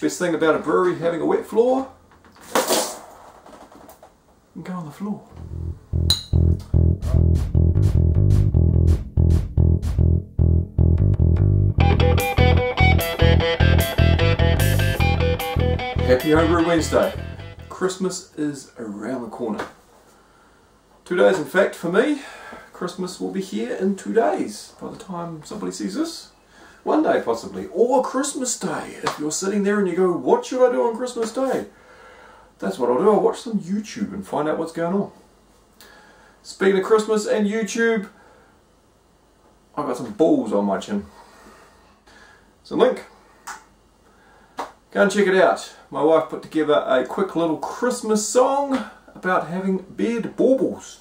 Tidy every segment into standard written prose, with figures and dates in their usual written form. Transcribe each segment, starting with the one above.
Best thing about a brewery having a wet floor, you can go on the floor. Happy Homebrew Wednesday. Christmas is around the corner. 2 days in fact for me. Christmas will be here in 2 days by the time somebody sees this. 1 day possibly, or Christmas Day. If you're sitting there and you go, what should I do on Christmas Day? That's what I'll do. I'll watch some YouTube and find out what's going on. Speaking of Christmas and YouTube, I've got some balls on my chin. It's a link. Go and check it out. My wife put together a quick little Christmas song about having beard baubles.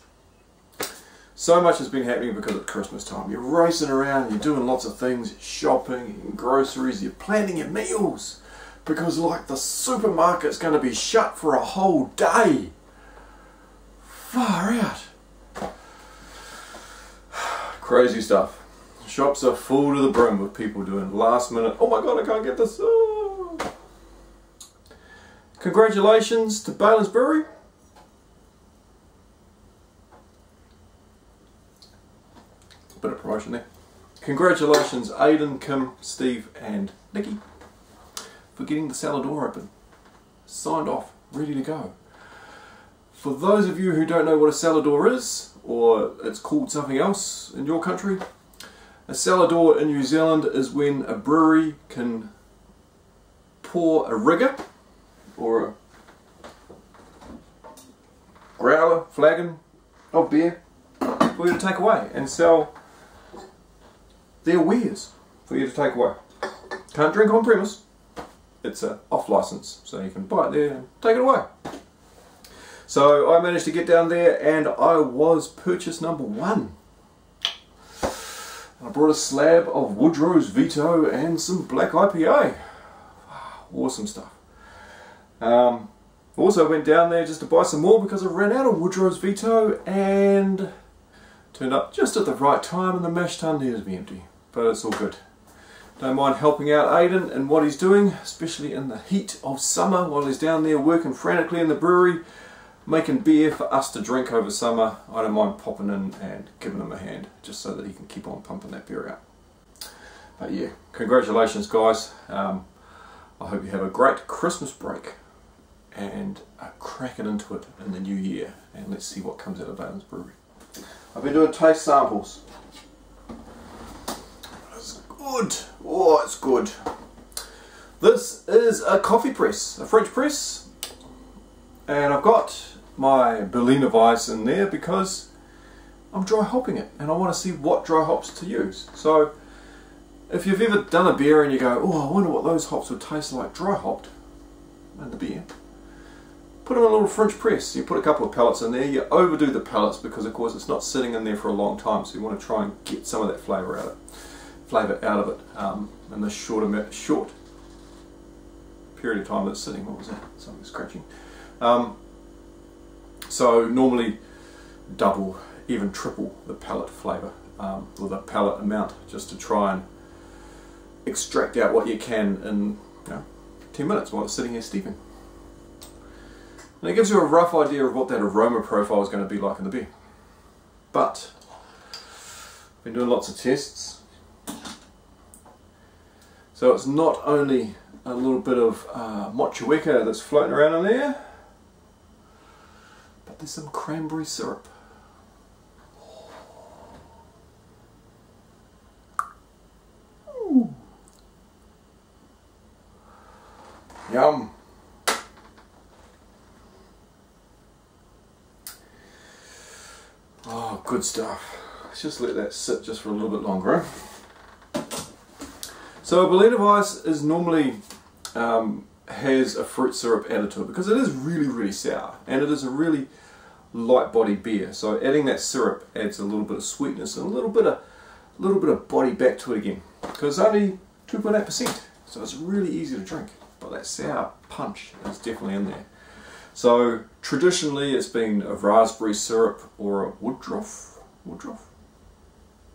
So much has been happening because it's Christmas time. You're racing around, you're doing lots of things, shopping, getting groceries, you're planning your meals. Because like the supermarket's going to be shut for a whole day. Far out. Crazy stuff. Shops are full to the brim with people doing last minute, oh my god, I can't get this. Oh. Congratulations to Baylands Brewery. Bit of promotion there. Congratulations Aidan, Kim, Steve and Nikki for getting the cellar door open. Signed off, ready to go. For those of you who don't know what a cellar door is, or it's called something else in your country, a cellar door in New Zealand is when a brewery can pour a rigger or a growler, flagon of beer for you to take away and sell their wares for you to take away. Can't drink on premise. It's a off license, so you can buy it there and take it away. So I managed to get down there and I was purchase number 1. I brought a slab of Woodrow's Veto and some black IPA. Awesome stuff. Also went down there just to buy some more because I ran out of Woodrow's Veto and turned up just at the right time and the mash tun needed to be empty. But it's all good. Don't mind helping out Aidan and what he's doing, especially in the heat of summer while he's down there working frantically in the brewery, making beer for us to drink over summer. I don't mind popping in and giving him a hand just so that he can keep on pumping that beer out. But yeah, congratulations guys. I hope you have a great Christmas break and crack it into it in the new year, and let's see what comes out of Baylands Brewery. I've been doing taste samples. It's good. Oh, it's good. This is a coffee press, a French press, and I've got my Berliner Weiss in there because I'm dry hopping it and I want to see what dry hops to use. So if you've ever done a beer and you go, oh, I wonder what those hops would taste like dry hopped in the beer, put them in a little French press. You put a couple of pellets in there. You overdo the pellets because of course it's not sitting in there for a long time, so you want to try and get some of that flavour out of it in the short period of time that it's sitting. What was that? Something scratching. So normally double, even triple the pellet flavour or the pellet amount, just to try and extract out what you can in 10 minutes while it's sitting here steeping. And it gives you a rough idea of what that aroma profile is going to be like in the beer. But I've been doing lots of tests. So it's not only a little bit of mochueka that's floating around in there, but there's some cranberry syrup. Ooh. Yum. Oh, good stuff. Let's just let that sit just for a little bit longer. So a Berliner Weiss is normally has a fruit syrup added to it because it is really sour and it is a really light bodied beer. So adding that syrup adds a little bit of sweetness and a little bit of body back to it again because it's only 2.8%. So it's really easy to drink, but that sour punch is definitely in there. So traditionally it's been a raspberry syrup or a Woodruff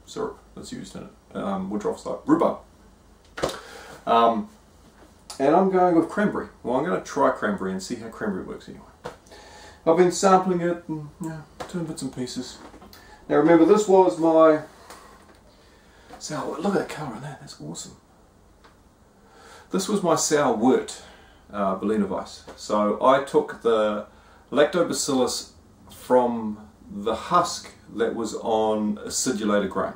syrup that's used in it. Woodruff's like rhubarb. And I'm going with cranberry. Well, I'm going to try cranberry and see how cranberry works anyway. I've been sampling it and doing bits and pieces. Now remember, this was my sour. Look at that colour on that, that's awesome. This was my sour wort Berliner Weiss. So I took the lactobacillus from the husk that was on acidulated grain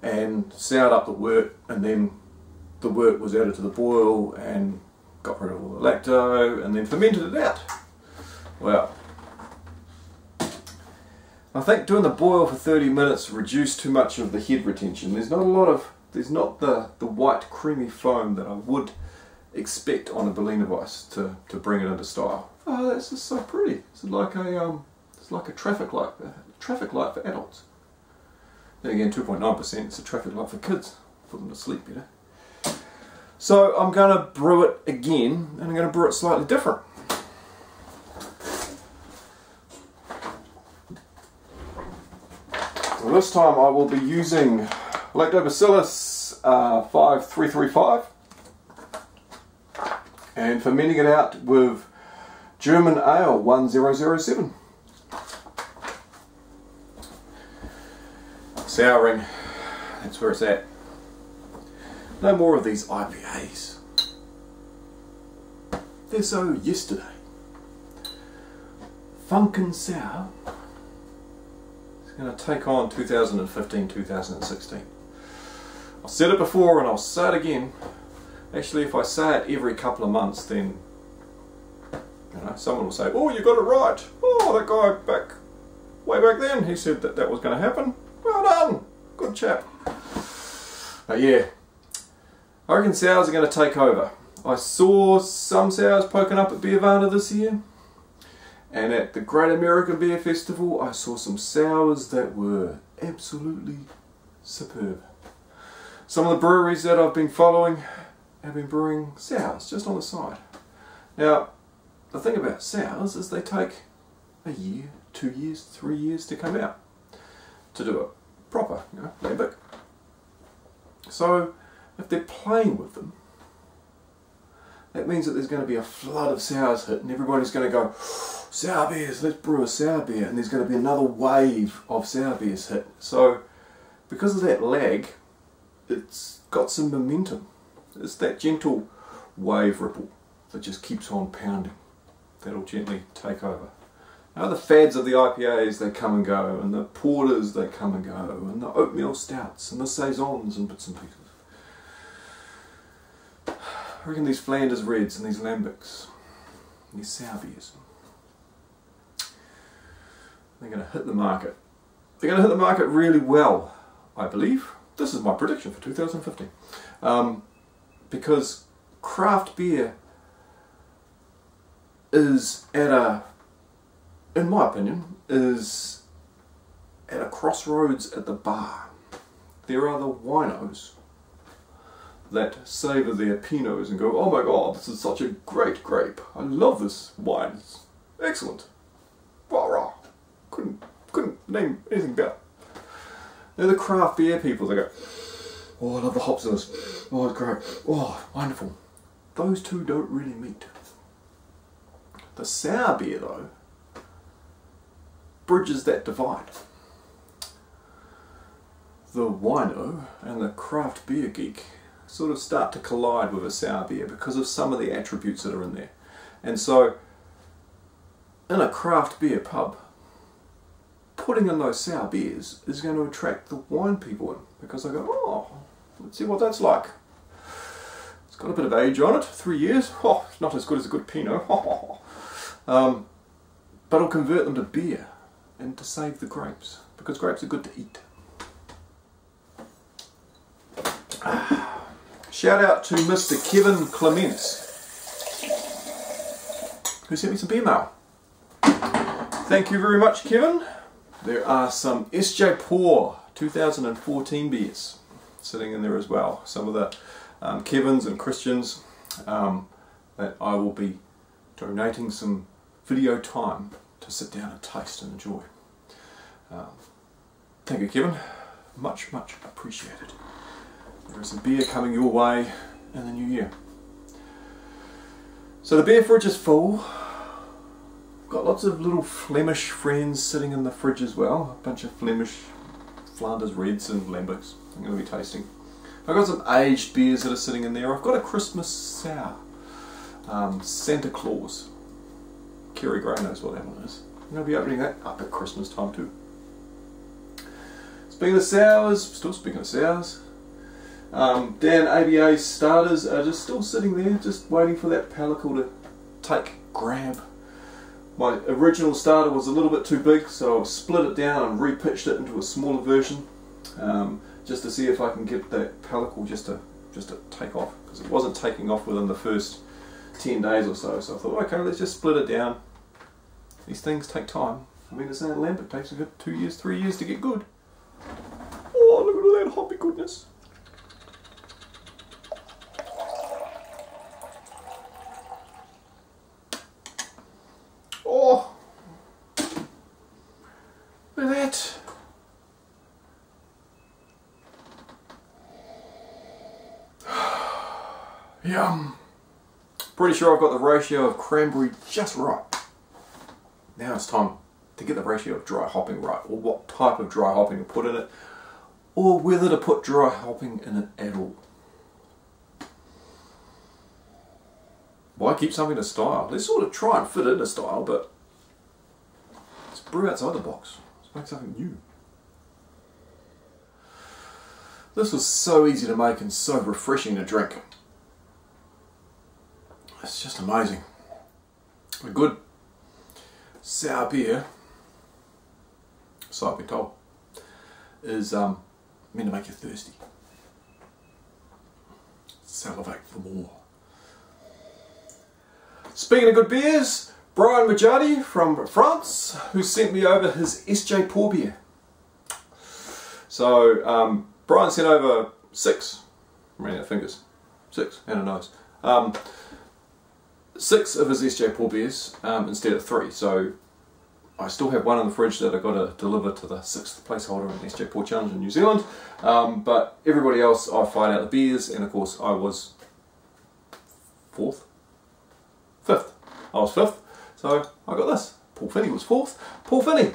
and soured up the wort, and then the wort was added to the boil and got rid of all the lacto and then fermented it out. Well, I think doing the boil for 30 minutes reduced too much of the head retention. There's not the white creamy foam that I would expect on a Berliner Weiss to bring it into style. Oh, that's just so pretty. It's like a traffic light for adults. Then again, 2.9%, it's a traffic light for kids, put them to sleep, you know. So I'm going to brew it again, and I'm going to brew it slightly different. Well, this time I will be using Lactobacillus 5335 and fermenting it out with German Ale 1007. Souring, that's where it's at. No more of these IPAs. They're so yesterday. Funkin' Sour is going to take on 2015-2016. I've said it before and I'll say it again. Actually, if I say it every couple of months, then someone will say, "Oh, you got it right. Oh, that guy way back then, he said that was going to happen. Well done, good chap." But yeah, I reckon sours are going to take over. I saw some sours poking up at Beervana this year, and at the Great American Beer Festival I saw some sours that were absolutely superb. Some of the breweries that I've been following have been brewing sours just on the side. Now, the thing about sours is they take a year, 2 years, 3 years to come out, to do it proper, lambic. So if they're playing with them, that means that there's going to be a flood of sours hit and everybody's going to go, "Sour beers, let's brew a sour beer," and there's going to be another wave of sour beers hit. So because of that lag, it's got some momentum. It's that gentle wave ripple that just keeps on pounding. That'll gently take over. Now the fads of the IPAs, they come and go, and the porters, they come and go, and the oatmeal stouts, and the saisons, and bits and pieces. I reckon these Flanders Reds and these Lambics, and these sour beers, they're going to hit the market. They're going to hit the market really well, I believe. This is my prediction for 2015. Because craft beer is in my opinion, is at a crossroads at the bar. There are the winos that savour their Pinots and go, "Oh my god, this is such a great grape. I love this wine. It's excellent. Rah rah." Couldn't name anything better. They're the craft beer people that go, "Oh, I love the hops in this. Oh, it's great. Oh, wonderful." Those two don't really meet. The sour beer, though, bridges that divide. The wino and the craft beer geek sort of start to collide with a sour beer because of some of the attributes that are in there. And so, in a craft beer pub, putting in those sour beers is going to attract the wine people in, because they go, "Oh, let's see what that's like. It's got a bit of age on it, 3 years. Oh, it's not as good as a good Pinot." But it'll convert them to beer and to save the grapes, because grapes are good to eat. Shout out to Mr. Kevin Clements, who sent me some beer mail. Thank you very much, Kevin. There are some SJ Pour 2014 beers sitting in there as well. Some of the Kevins and Christians that I will be donating some video time to sit down and taste and enjoy. Thank you, Kevin. Much, much appreciated. There is some beer coming your way in the new year. So the beer fridge is full. Got lots of little Flemish friends sitting in the fridge as well. A bunch of Flemish Flanders Reds and Lambics I'm going to be tasting. I've got some aged beers that are sitting in there. I've got a Christmas sour. Santa Claus. Kerry Gray knows what that one is. I'm going to be opening that up at Christmas time too. Speaking of sours, still speaking of sours, Dan ABA starters are just still sitting there, just waiting for that pellicle to grab. My original starter was a little bit too big, so I've split it down and repitched it into a smaller version, just to see if I can get that pellicle just to take off, because it wasn't taking off within the first 10 days or so. So I thought, okay, let's just split it down. These things take time. I mean, it's in a lamp, it takes a good 2 years, 3 years to get good. Oh, look at all that hoppy goodness. Oh, look at that. Yum. Pretty sure I've got the ratio of cranberry just right. Now it's time to get the ratio of dry hopping right, or what type of dry hopping to put in it, or whether to put dry hopping in it at all. Why keep something to style? Let's sort of try and fit it into style, but let's brew outside the box. Let's make something new. This was so easy to make and so refreshing to drink. It's just amazing. A good sour beer, so I've been told, is meant to make you thirsty. Salivate for more. Speaking of good beers, Brian Majadi from France, who sent me over his SJ Pour beer. So Brian sent over 6, I'm running out of fingers, 6 and a nose. 6 of his SJ Pour beers instead of 3, so I still have one in the fridge that I've got to deliver to the 6th placeholder in the SJ Pour Challenge in New Zealand, but everybody else I fired out the beers, and of course I was 4th? 5th. I was 5th, so I got this. Paul Finney was 4th. Paul Finney,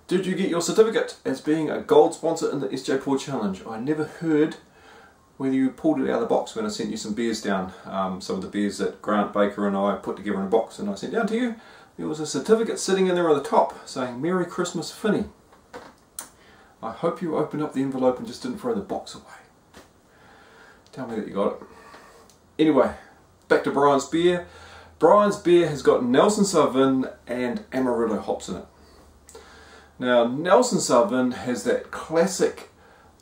did you get your certificate as being a gold sponsor in the SJ Pour Challenge? I never heard whether you pulled it out of the box when I sent you some beers down, some of the beers that Grant Baker and I put together in a box and I sent down to you. There was a certificate sitting in there on the top saying Merry Christmas Finney. I hope you opened up the envelope and just didn't throw the box away. Tell me that you got it. Anyway, back to Brian's beer. Brian's beer has got Nelson Sauvin and Amarillo hops in it. Now Nelson Sauvin has that classic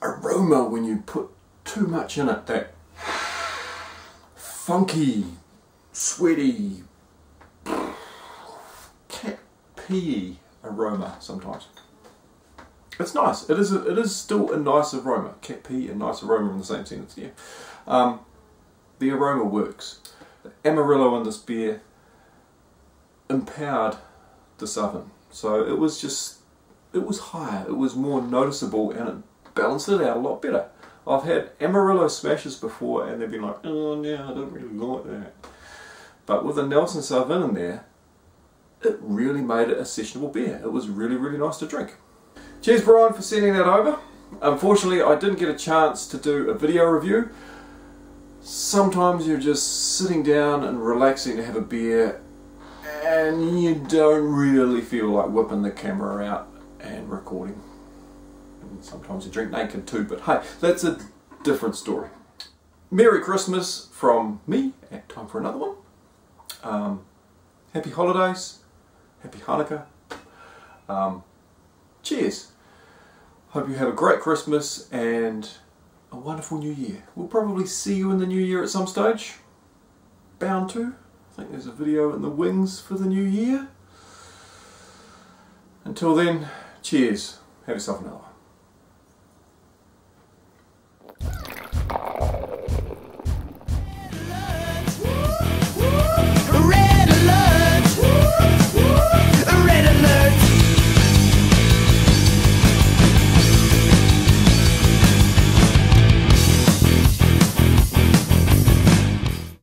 aroma when you put too much in it, that funky, sweaty, cat pee aroma sometimes. It's nice. It is still a nice aroma. Cat pee and nice aroma in the same sentence here. The aroma works. The Amarillo in this beer empowered the Sauvin. So it was higher, it was more noticeable, and it balanced it out a lot better. I've had Amarillo smashes before and they've been like, oh no, I don't really like that. But with the Nelson Sauvin in there, it really made it a sessionable beer. It was really, really nice to drink. Cheers Brian for sending that over. Unfortunately I didn't get a chance to do a video review. Sometimes you're just sitting down and relaxing to have a beer and you don't really feel like whipping the camera out and recording. Sometimes you drink naked too, but hey, that's a different story. Merry Christmas from me, and time for another one. Happy holidays, happy Hanukkah. Cheers. Hope you have a great Christmas and a wonderful New Year. We'll probably see you in the New Year at some stage. Bound to. I think there's a video in the wings for the New Year. Until then, cheers. Have yourself another one.